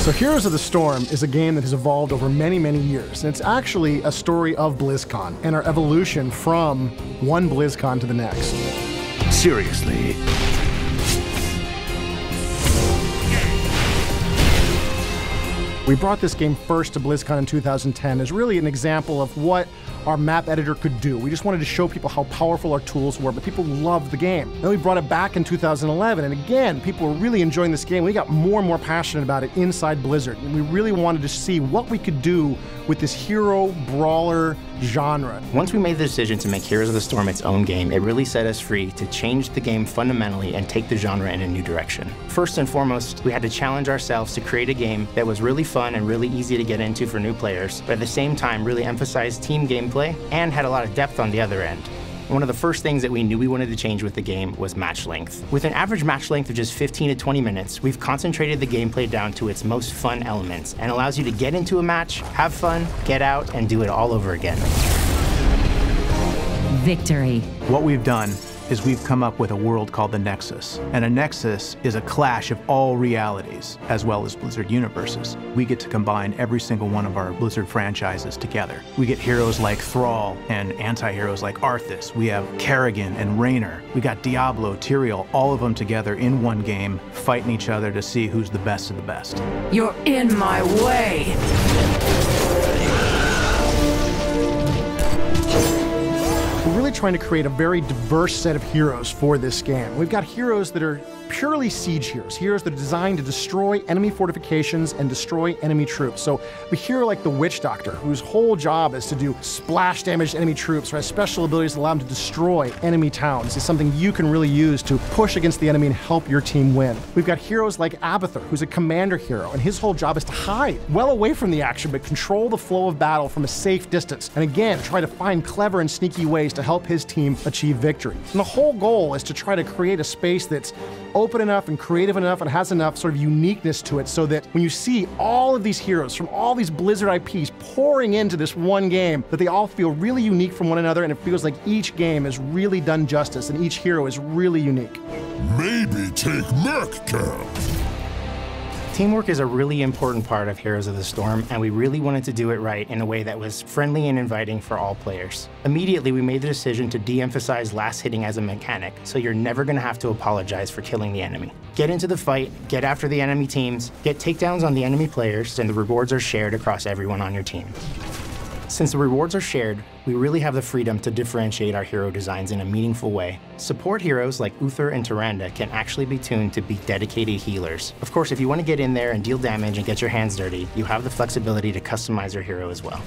So Heroes of the Storm is a game that has evolved over many, many years, and it's actually a story of BlizzCon and our evolution from one BlizzCon to the next. Seriously. We brought this game first to BlizzCon in 2010 as really an example of what our map editor could do. We just wanted to show people how powerful our tools were, but people loved the game. Then we brought it back in 2011, and again, people were really enjoying this game. We got more and more passionate about it inside Blizzard, and we really wanted to see what we could do with this hero brawler genre. Once we made the decision to make Heroes of the Storm its own game, it really set us free to change the game fundamentally and take the genre in a new direction. First and foremost, we had to challenge ourselves to create a game that was really fun and really easy to get into for new players, but at the same time really emphasized team gameplay and had a lot of depth on the other end. One of the first things that we knew we wanted to change with the game was match length. With an average match length of just 15 to 20 minutes, we've concentrated the gameplay down to its most fun elements and allows you to get into a match, have fun, get out, and do it all over again. Victory. What we've done is we've come up with a world called the Nexus. And a Nexus is a clash of all realities, as well as Blizzard universes. We get to combine every single one of our Blizzard franchises together. We get heroes like Thrall and anti-heroes like Arthas. We have Kerrigan and Raynor. We got Diablo, Tyrael, all of them together in one game, fighting each other to see who's the best of the best. You're in my way. We're really trying to create a very diverse set of heroes for this game. We've got heroes that are purely siege heroes, heroes that are designed to destroy enemy fortifications and destroy enemy troops. So a hero like the Witch Doctor, whose whole job is to do splash damage to enemy troops, or has special abilities that allow him to destroy enemy towns, is something you can really use to push against the enemy and help your team win. We've got heroes like Abathur, who's a commander hero, and his whole job is to hide well away from the action, but control the flow of battle from a safe distance, and again, try to find clever and sneaky ways to help his team achieve victory. And the whole goal is to try to create a space that's open enough and creative enough and has enough sort of uniqueness to it so that when you see all of these heroes from all these Blizzard IPs pouring into this one game, that they all feel really unique from one another, and it feels like each game is really done justice and each hero is really unique. Maybe take Merc Camp. Teamwork is a really important part of Heroes of the Storm, and we really wanted to do it right in a way that was friendly and inviting for all players. Immediately, we made the decision to de-emphasize last hitting as a mechanic, so you're never going to have to apologize for killing the enemy. Get into the fight, get after the enemy teams, get takedowns on the enemy players, and the rewards are shared across everyone on your team. Since the rewards are shared, we really have the freedom to differentiate our hero designs in a meaningful way. Support heroes like Uther and Tyrande can actually be tuned to be dedicated healers. Of course, if you want to get in there and deal damage and get your hands dirty, you have the flexibility to customize your hero as well.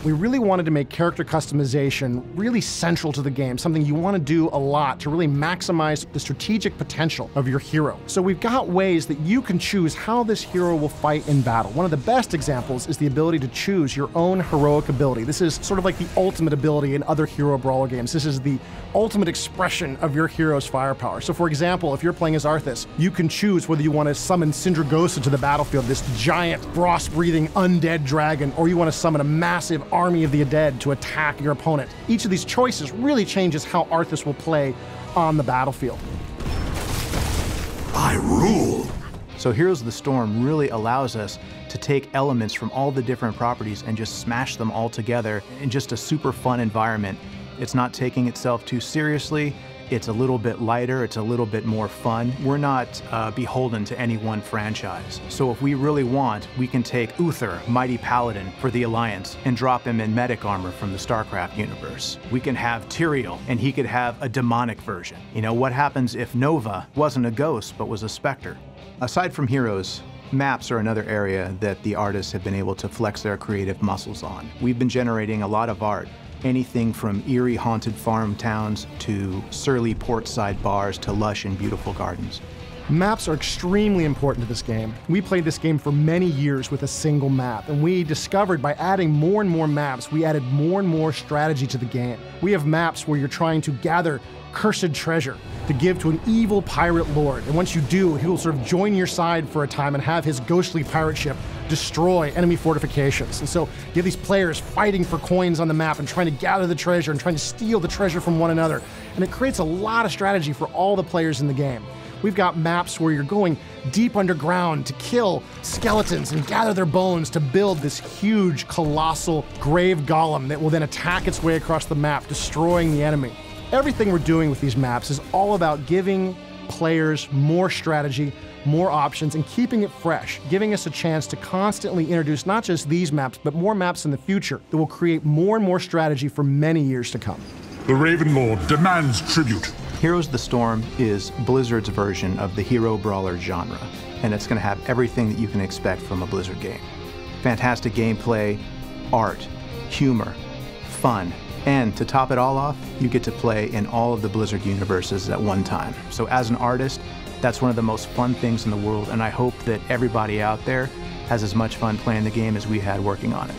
We really wanted to make character customization really central to the game, something you want to do a lot to really maximize the strategic potential of your hero. So we've got ways that you can choose how this hero will fight in battle. One of the best examples is the ability to choose your own heroic ability. This is sort of like the ultimate ability in other hero brawler games. This is the ultimate expression of your hero's firepower. So for example, if you're playing as Arthas, you can choose whether you want to summon Sindragosa to the battlefield, this giant frost-breathing undead dragon, or you want to summon a massive army of the undead to attack your opponent. Each of these choices really changes how Arthas will play on the battlefield. I rule. So Heroes of the Storm really allows us to take elements from all the different properties and just smash them all together in just a super fun environment. It's not taking itself too seriously. It's a little bit lighter, it's a little bit more fun. We're not beholden to any one franchise. So if we really want, we can take Uther, Mighty Paladin for the Alliance, and drop him in medic armor from the StarCraft universe. We can have Tyrael, and he could have a demonic version. You know, what happens if Nova wasn't a ghost, but was a specter? Aside from heroes, maps are another area that the artists have been able to flex their creative muscles on. We've been generating a lot of art. Anything from eerie haunted farm towns to surly portside bars to lush and beautiful gardens. Maps are extremely important to this game. We played this game for many years with a single map, and we discovered by adding more and more maps, we added more and more strategy to the game. We have maps where you're trying to gather cursed treasure to give to an evil pirate lord, and once you do, he will sort of join your side for a time and have his ghostly pirate ship destroy enemy fortifications. And so you have these players fighting for coins on the map and trying to gather the treasure and trying to steal the treasure from one another, and it creates a lot of strategy for all the players in the game. We've got maps where you're going deep underground to kill skeletons and gather their bones to build this huge, colossal grave golem that will then attack its way across the map, destroying the enemy. Everything we're doing with these maps is all about giving players more strategy, more options, and keeping it fresh, giving us a chance to constantly introduce not just these maps, but more maps in the future that will create more and more strategy for many years to come. The Raven Lord demands tribute. Heroes of the Storm is Blizzard's version of the hero brawler genre, and it's going to have everything that you can expect from a Blizzard game. Fantastic gameplay, art, humor, fun, and to top it all off, you get to play in all of the Blizzard universes at one time. So as an artist, that's one of the most fun things in the world, and I hope that everybody out there has as much fun playing the game as we had working on it.